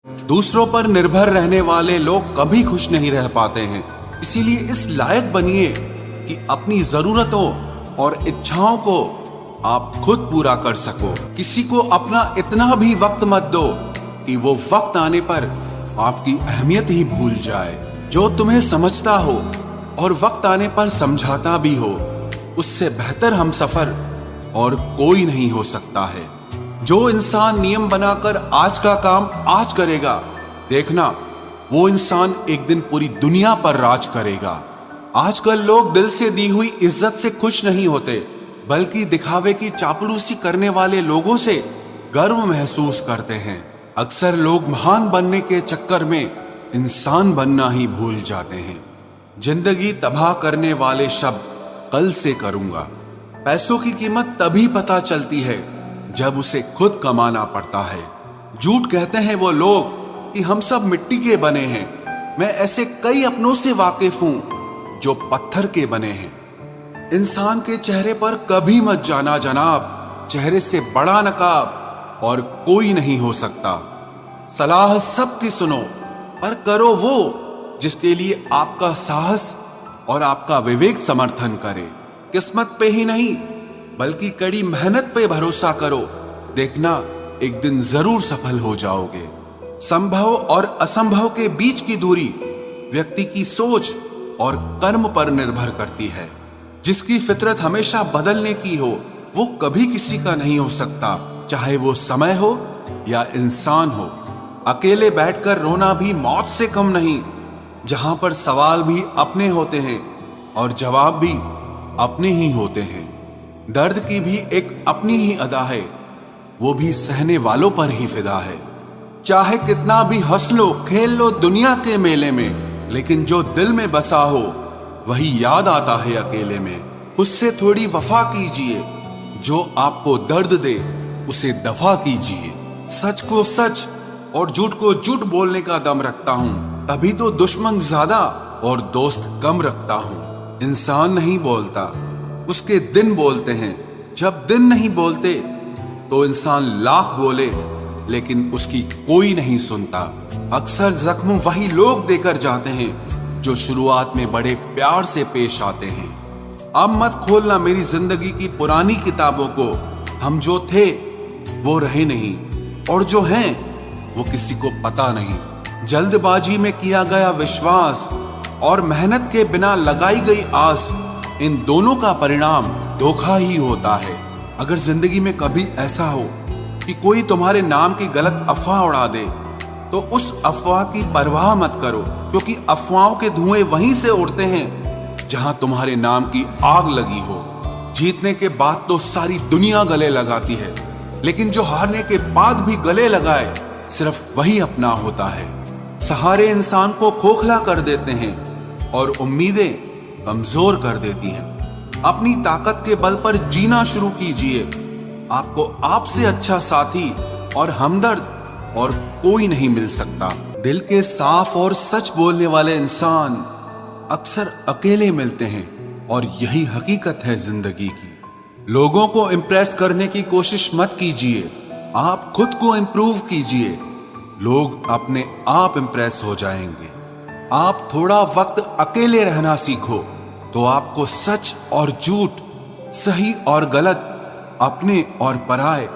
दूसरों पर निर्भर रहने वाले लोग कभी खुश नहीं रह पाते हैं। इसीलिए इस लायक बनिए कि अपनी जरूरतों और इच्छाओं को आप खुद पूरा कर सको। किसी को अपना इतना भी वक्त मत दो कि वो वक्त आने पर आपकी अहमियत ही भूल जाए। जो तुम्हें समझता हो और वक्त आने पर समझाता भी हो, उससे बेहतर हमसफर और कोई नहीं हो सकता है। जो इंसान नियम बनाकर आज का काम आज करेगा, देखना वो इंसान एक दिन पूरी दुनिया पर राज करेगा। आजकल लोग दिल से दी हुई इज्जत से खुश नहीं होते, बल्कि दिखावे की चापलूसी करने वाले लोगों से गर्व महसूस करते हैं। अक्सर लोग महान बनने के चक्कर में इंसान बनना ही भूल जाते हैं। जिंदगी तबाह करने वाले शब्द कल से करूंगा। पैसों की कीमत तभी पता चलती है जब उसे खुद कमाना पड़ता है। झूठ कहते हैं वो लोग कि हम सब मिट्टी के बने हैं। मैं ऐसे कई अपनों से वाकिफ हूं जो पत्थर के बने हैं। इंसान के चेहरे पर कभी मत जाना जनाब, चेहरे से बड़ा नकाब और कोई नहीं हो सकता। सलाह सबकी सुनो, पर करो वो जिसके लिए आपका साहस और आपका विवेक समर्थन करे। किस्मत पे ही नहीं बल्कि कड़ी मेहनत पे भरोसा करो, देखना एक दिन जरूर सफल हो जाओगे। संभव और असंभव के बीच की दूरी व्यक्ति की सोच और कर्म पर निर्भर करती है। जिसकी फितरत हमेशा बदलने की हो, वो कभी किसी का नहीं हो सकता, चाहे वो समय हो या इंसान हो। अकेले बैठकर रोना भी मौत से कम नहीं, जहां पर सवाल भी अपने होते हैं और जवाब भी अपने ही होते हैं। दर्द की भी एक अपनी ही अदा है, वो भी सहने वालों पर ही फिदा है। चाहे कितना भी हंस लो खेल लो दुनिया के मेले में, लेकिन जो दिल में बसा हो वही याद आता है अकेले में। उससे थोड़ी वफा कीजिए, जो आपको दर्द दे उसे दफा कीजिए। सच को सच और झूठ को झूठ बोलने का दम रखता हूं, तभी तो दुश्मन ज्यादा और दोस्त कम रखता हूं। इंसान नहीं बोलता, उसके दिन बोलते हैं। जब दिन नहीं बोलते तो इंसान लाख बोले लेकिन उसकी कोई नहीं सुनता। अक्सर जख्म वही लोग देकर जाते हैं जो शुरुआत में बड़े प्यार से पेश आते हैं। अब मत खोलना मेरी जिंदगी की पुरानी किताबों को। हम जो थे वो रहे नहीं, और जो हैं वो किसी को पता नहीं। जल्दबाजी में किया गया विश्वास और मेहनत के बिना लगाई गई आस, इन दोनों का परिणाम धोखा ही होता है। अगर जिंदगी में कभी ऐसा हो कि कोई तुम्हारे नाम की गलत अफवाह उड़ा दे, तो उस अफवाह की परवाह मत करो, क्योंकि अफवाहों के धुएं वहीं से उड़ते हैं जहां तुम्हारे नाम की आग लगी हो। जीतने के बाद तो सारी दुनिया गले लगाती है, लेकिन जो हारने के बाद भी गले लगाए सिर्फ वही अपना होता है। सहारे इंसान को खोखला कर देते हैं और उम्मीदें कमजोर कर देती हैं। अपनी ताकत के बल पर जीना शुरू कीजिए। आपको आपसे अच्छा साथी और हमदर्द और कोई नहीं मिल सकता। दिल के साफ और सच बोलने वाले इंसान अक्सर अकेले मिलते हैं, और यही हकीकत है जिंदगी की। लोगों को इम्प्रेस करने की कोशिश मत कीजिए, आप खुद को इम्प्रूव कीजिए। लोग अपने आप इम्प्रेस हो जाएंगे। आप थोड़ा वक्त अकेले रहना सीखो तो आपको सच और झूठ, सही और गलत, अपने और पराये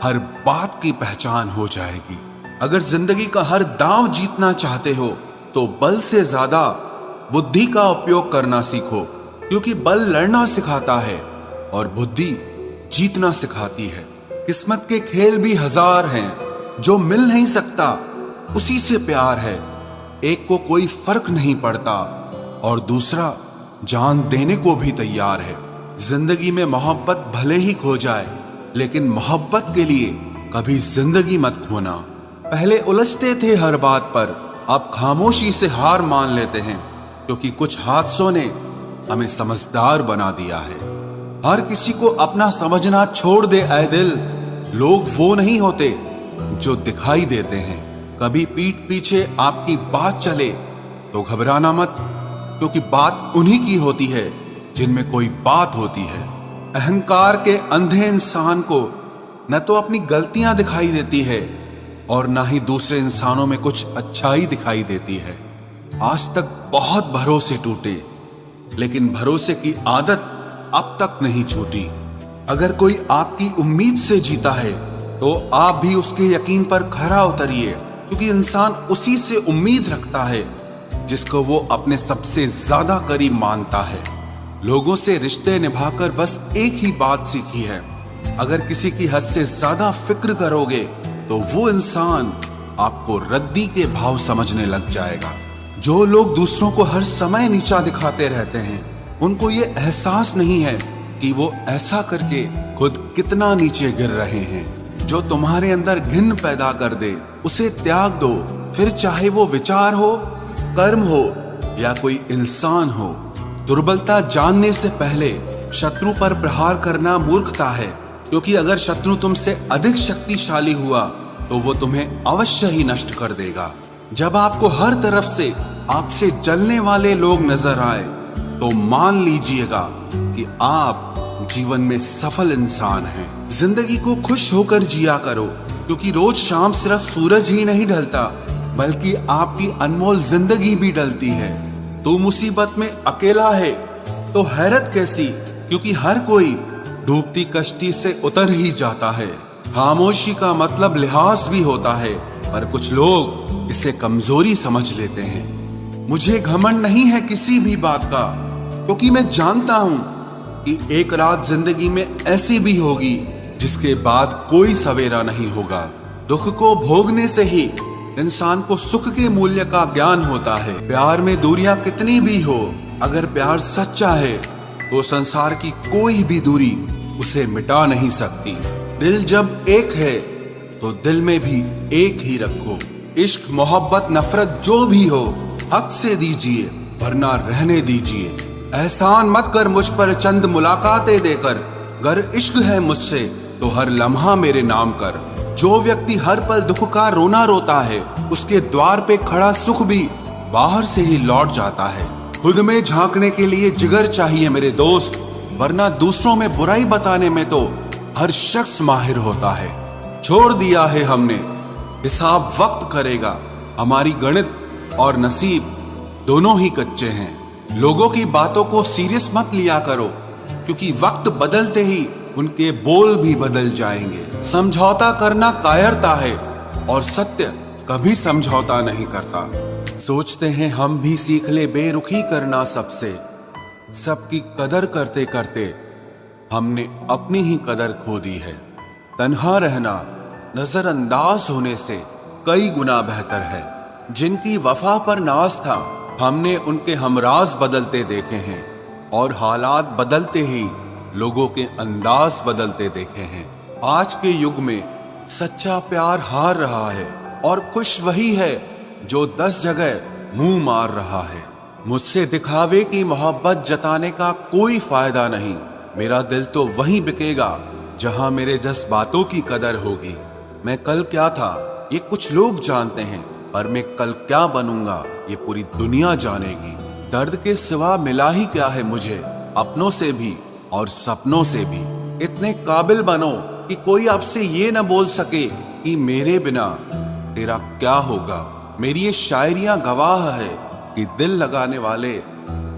हर बात की पहचान हो जाएगी। अगर जिंदगी का हर दांव जीतना चाहते हो तो बल से ज्यादा बुद्धि का उपयोग करना सीखो, क्योंकि बल लड़ना सिखाता है और बुद्धि जीतना सिखाती है। किस्मत के खेल भी हजार हैं, जो मिल नहीं सकता उसी से प्यार है। एक को कोई फर्क नहीं पड़ता और दूसरा जान देने को भी तैयार है। जिंदगी में मोहब्बत भले ही खो जाए, लेकिन मोहब्बत के लिए कभी जिंदगी मत खोना। पहले उलझते थे हर बात पर, अब खामोशी से हार मान लेते हैं, क्योंकि कुछ हादसों ने हमें समझदार बना दिया है। हर किसी को अपना समझना छोड़ दे ऐ दिल। लोग वो नहीं होते जो दिखाई देते हैं। कभी पीठ पीछे आपकी बात चले तो घबराना मत, क्योंकि बात उन्हीं की होती है जिनमें कोई बात होती है। अहंकार के अंधे इंसान को न तो अपनी गलतियां दिखाई देती है, और ना ही दूसरे इंसानों में कुछ अच्छाई दिखाई देती है। आज तक बहुत भरोसे टूटे, लेकिन भरोसे की आदत अब तक नहीं छूटी। अगर कोई आपकी उम्मीद से जीता है तो आप भी उसके यकीन पर खरा उतरिए, क्योंकि इंसान उसी से उम्मीद रखता है जिसको वो अपने सबसे ज्यादा करीब मानता है। लोगों से रिश्ते निभाकर बस एक ही बात सीखी है, अगर किसी की हद से ज्यादा फिक्र करोगे तो वो इंसान आपको रद्दी के भाव समझने लग जाएगा। जो लोग दूसरों को हर समय नीचा दिखाते रहते हैं, उनको ये एहसास नहीं है कि वो ऐसा करके खुद कितना नीचे गिर रहे हैं। जो तुम्हारे अंदर घिन पैदा कर दे उसे त्याग दो, फिर चाहे वो विचार हो, कर्म हो या कोई इंसान हो। दुर्बलता जानने से पहले शत्रु पर प्रहार करना मूर्खता है, क्योंकि अगर शत्रु तुमसे अधिक शक्तिशाली हुआ तो वो तुम्हें अवश्य ही नष्ट कर देगा। जब आपको हर तरफ से आपसे जलने वाले लोग नजर आए तो मान लीजिएगा कि आप जीवन में सफल इंसान हैं। जिंदगी को खुश होकर जिया करो, क्योंकि रोज शाम सिर्फ सूरज ही नहीं ढलता बल्कि आपकी अनमोल जिंदगी भी ढलती है। तू मुसीबत में अकेला है तो हैरत कैसी, क्योंकि हर कोई डूबती कश्ती से उतर ही जाता है। खामोशी का मतलब लिहाज भी होता है, पर कुछ लोग इसे कमजोरी समझ लेते हैं। मुझे घमंड नहीं है किसी भी बात का, क्योंकि मैं जानता हूं कि एक रात जिंदगी में ऐसी भी होगी जिसके बाद कोई सवेरा नहीं होगा। दुख को भोगने से ही इंसान को सुख के मूल्य का ज्ञान होता है। प्यार में दूरियां कितनी भी हो, अगर प्यार सच्चा है तो संसार की कोई भी दूरी उसे मिटा नहीं सकती। दिल जब एक है तो दिल में भी एक ही रखो। इश्क मोहब्बत नफरत जो भी हो हक से दीजिए, वरना रहने दीजिए। एहसान मत कर मुझ पर चंद मुलाकातें देकर, गर इश्क है मुझसे तो हर लम्हा मेरे नाम कर। जो व्यक्ति हर पल दुख का रोना रोता है, उसके द्वार पे खड़ा सुख भी बाहर से ही लौट जाता है। खुद में झांकने के लिए जिगर चाहिए मेरे दोस्त, वरना दूसरों में बुराई बताने में तो हर शख्स माहिर होता है। छोड़ दिया है हमने, हिसाब वक्त करेगा। हमारी गणित और नसीब दोनों ही कच्चे हैं। लोगों की बातों को सीरियस मत लिया करो, क्योंकि वक्त बदलते ही उनके बोल भी बदल जाएंगे। समझौता करना कायरता है और सत्य कभी समझौता नहीं करता। सोचते हैं हम भी सीख ले बेरुखी करना सबसे, सबकी कदर करते करते हमने अपनी ही कदर खो दी है। तन्हा रहना नजरअंदाज होने से कई गुना बेहतर है। जिनकी वफा पर नाज था, हमने उनके हमराज बदलते देखे हैं, और हालात बदलते ही लोगों के अंदाज बदलते देखे हैं। आज के युग में सच्चा प्यार हार रहा है, और खुश वही है जो 10 जगह मुंह मार रहा है। मुझसे दिखावे की मोहब्बत जताने का कोई फायदा नहीं। मेरा दिल तो वहीं बिकेगा जहां मेरे जज्बातों की कदर होगी। मैं कल क्या था ये कुछ लोग जानते हैं, पर मैं कल क्या बनूंगा ये पूरी दुनिया जानेगी। दर्द के सिवा मिला ही क्या है मुझे, अपनों से भी और सपनों से भी। इतने काबिल बनो कि कोई आपसे ये न बोल सके कि मेरे बिना तेरा क्या होगा। मेरी ये शायरियां गवाह है कि दिल लगाने वाले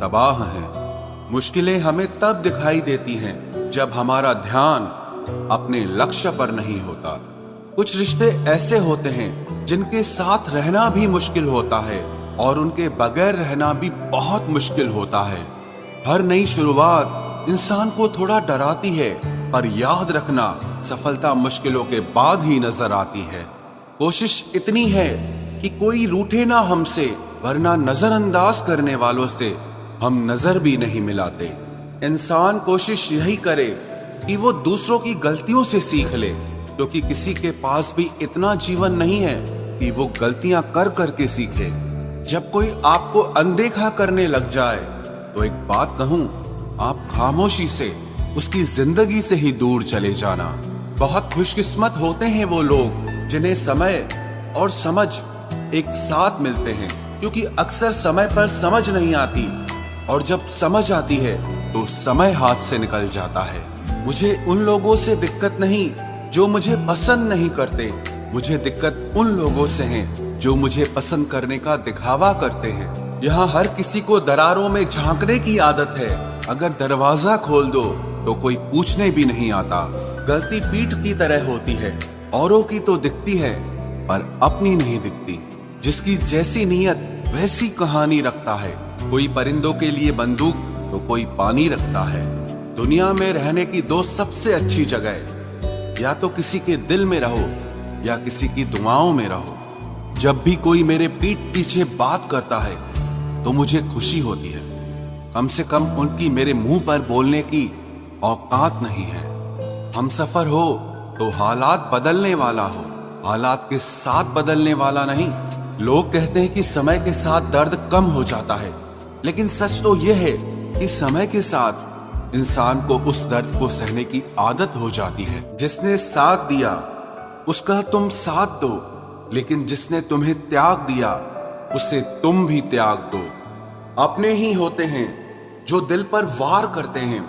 तबाह हैं। मुश्किलें हमें तब दिखाई देती हैं जब हमारा ध्यान अपने लक्ष्य पर नहीं होता। कुछ रिश्ते ऐसे होते हैं जिनके साथ रहना भी मुश्किल होता है, और उनके बगैर रहना भी बहुत मुश्किल होता है। हर नई शुरुआत इंसान को थोड़ा डराती है, पर याद रखना सफलता मुश्किलों के बाद ही नजर आती है। कोशिश इतनी है कि कोई रूठे ना हमसे, वरना नजरअंदाज करने वालों से हम नजर भी नहीं मिलाते। इंसान कोशिश यही करे कि वो दूसरों की गलतियों से सीख ले, क्योंकि किसी के पास भी इतना जीवन नहीं है कि वो गलतियां कर करके सीखे। जब कोई आपको अनदेखा करने लग जाए तो एक बात कहूं, आप खामोशी से उसकी जिंदगी से ही दूर चले जाना। बहुत खुशकिस्मत होते हैं वो लोग जिन्हें समय और समझ एक साथ मिलते हैं, क्योंकि अक्सर समय पर समझ नहीं आती, और जब समझ आती है तो समय हाथ से निकल जाता है। मुझे उन लोगों से दिक्कत नहीं जो मुझे पसंद नहीं करते, मुझे दिक्कत उन लोगों से है जो मुझे पसंद करने का दिखावा करते हैं। यहाँ हर किसी को दरारों में झांकने की आदत है। अगर दरवाजा खोल दो तो कोई पूछने भी नहीं आता। गलती पीठ की तरह होती है, औरों की तो दिखती है पर अपनी नहीं दिखती। जिसकी जैसी नीयत वैसी कहानी रखता है। कोई परिंदों के लिए बंदूक तो कोई पानी रखता है। दुनिया में रहने की दो सबसे अच्छी जगह, या तो किसी के दिल में रहो या किसी की दुआओं में रहो। जब भी कोई मेरे पीठ पीछे बात करता है तो मुझे खुशी होती है। कम से कम उनकी मेरे मुंह पर बोलने की औकात नहीं है। हमसफर हो तो हालात बदलने वाला हो, हालात के साथ बदलने वाला नहीं। लोग कहते हैं कि समय के साथ दर्द कम हो जाता है, लेकिन सच तो यह है कि समय के साथ इंसान को उस दर्द को सहने की आदत हो जाती है। जिसने साथ दिया उसका तुम साथ दो, लेकिन जिसने तुम्हें त्याग दिया उसे तुम भी त्याग दो। अपने ही होते हैं जो दिल पर वार करते हैं।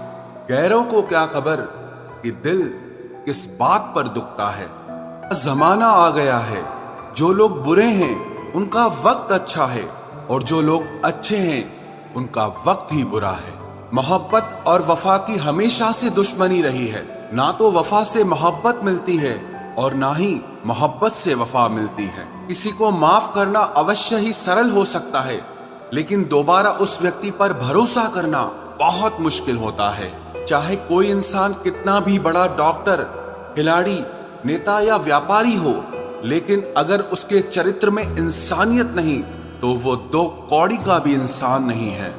गैरों को क्या खबर कि दिल किस बात पर दुखता है। जमाना आ गया है, जो लोग बुरे हैं उनका वक्त अच्छा है, और जो लोग अच्छे हैं उनका वक्त ही बुरा है। मोहब्बत और वफा की हमेशा से दुश्मनी रही है। ना तो वफा से मोहब्बत मिलती है और ना ही मोहब्बत से वफा मिलती है। किसी को माफ करना अवश्य ही सरल हो सकता है, लेकिन दोबारा उस व्यक्ति पर भरोसा करना बहुत मुश्किल होता है। चाहे कोई इंसान कितना भी बड़ा डॉक्टर, खिलाड़ी, नेता या व्यापारी हो, लेकिन अगर उसके चरित्र में इंसानियत नहीं तो वो दो कौड़ी का भी इंसान नहीं है।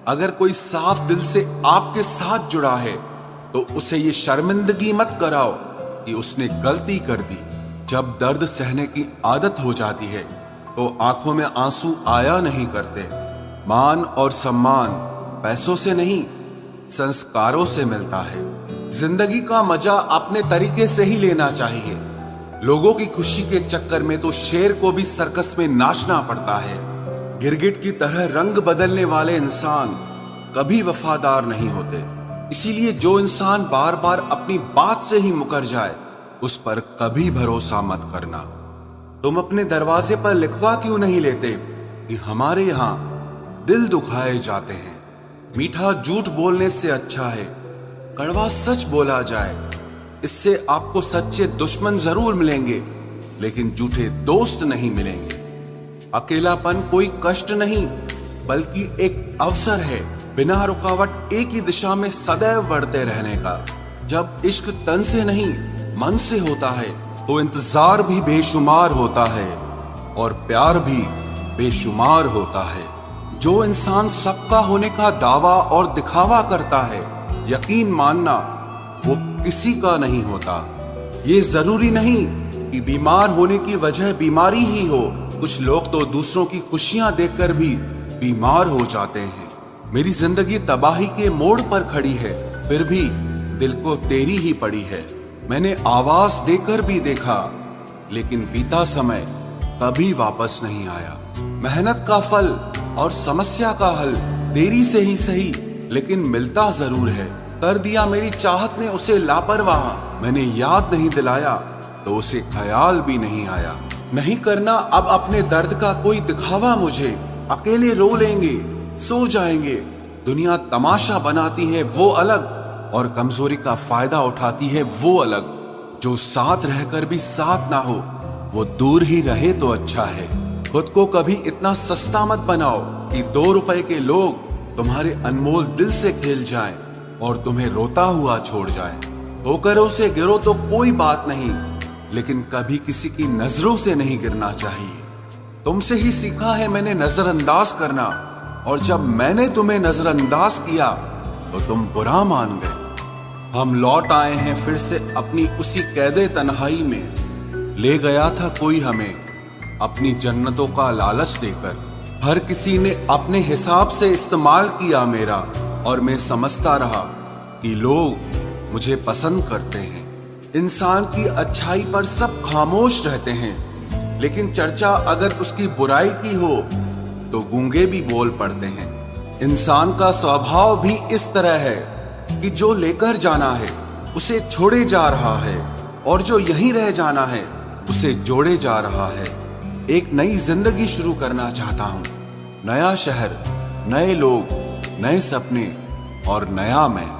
अगर कोई साफ दिल से आपके साथ जुड़ा है तो उसे ये शर्मिंदगी मत कराओ कि उसने गलती कर दी। जब दर्द सहने की आदत हो जाती है तो आंखों में आंसू आया नहीं करते। मान और सम्मान पैसों से नहीं, संस्कारों से मिलता है। जिंदगी का मजा अपने तरीके से ही लेना चाहिए। लोगों की खुशी के चक्कर में तो शेर को भी सर्कस में नाचना पड़ता है। गिरगिट की तरह रंग बदलने वाले इंसान कभी वफादार नहीं होते। इसीलिए जो इंसान बार बार अपनी बात से ही मुकर जाए उस पर कभी भरोसा मत करना। तुम अपने दरवाजे पर लिखवा क्यों नहीं लेते कि हमारे यहाँ दिल दुखाए जाते हैं। मीठा झूठ बोलने से अच्छा है कड़वा सच बोला जाए। इससे आपको सच्चे दुश्मन जरूर मिलेंगे, लेकिन झूठे दोस्त नहीं मिलेंगे। अकेलापन कोई कष्ट नहीं बल्कि एक अवसर है, बिना रुकावट एक ही दिशा में सदैव बढ़ते रहने का। जब इश्क तन से नहीं मन से होता है तो इंतजार भी बेशुमार होता है और प्यार भी बेशुमार होता है। जो इंसान सबका होने का दावा और दिखावा करता है, यकीन मानना वो किसी का नहीं होता। ये जरूरी नहीं कि बीमार होने की वजह बीमारी ही हो। कुछ लोग तो दूसरों की खुशियां देखकर भी बीमार हो जाते हैं। मेरी जिंदगी तबाही के मोड़ पर खड़ी है, फिर भी दिल को तेरी ही पड़ी है। मैंने आवाज देकर भी देखा, लेकिन बीता समय कभी वापस नहीं आया। मेहनत का फल और समस्या का हल देरी से ही सही, लेकिन मिलता जरूर है। कर दिया मेरी चाहत ने उसे लापरवाह। मैंने याद नहीं दिलाया तो उसे ख्याल भी नहीं आया। नहीं करना अब अपने दर्द का कोई दिखावा मुझे। अकेले रो लेंगे, सो जाएंगे। दुनिया तमाशा बनाती है वो अलग, और कमजोरी का फायदा उठाती है वो अलग। जो साथ रहकर भी साथ ना हो वो दूर ही रहे तो अच्छा है। खुद को कभी इतना सस्ता मत बनाओ कि 2 रुपए के लोग तुम्हारे अनमोल दिल से खेल जाएं और तुम्हें रोता हुआ छोड़ जाएं। ठोकरों से गिरो तो कोई बात नहीं, लेकिन कभी किसी की नजरों से नहीं गिरना चाहिए। तुमसे ही सीखा है मैंने नजरअंदाज करना, और जब मैंने तुम्हें नजरअंदाज किया तो तुम बुरा मान गए। हम लौट आए हैं फिर से अपनी उसी कैदे तन्हाई में। ले गया था कोई हमें अपनी जन्नतों का लालच देकर। हर किसी ने अपने हिसाब से इस्तेमाल किया मेरा, और मैं समझता रहा कि लोग मुझे पसंद करते हैं। इंसान की अच्छाई पर सब खामोश रहते हैं, लेकिन चर्चा अगर उसकी बुराई की हो तो गूंगे भी बोल पड़ते हैं। इंसान का स्वभाव भी इस तरह है कि जो लेकर जाना है उसे छोड़े जा रहा है, और जो यहीं रह जाना है उसे जोड़े जा रहा है। एक नई जिंदगी शुरू करना चाहता हूँ। नया शहर, नए लोग, नए सपने और नया मैं।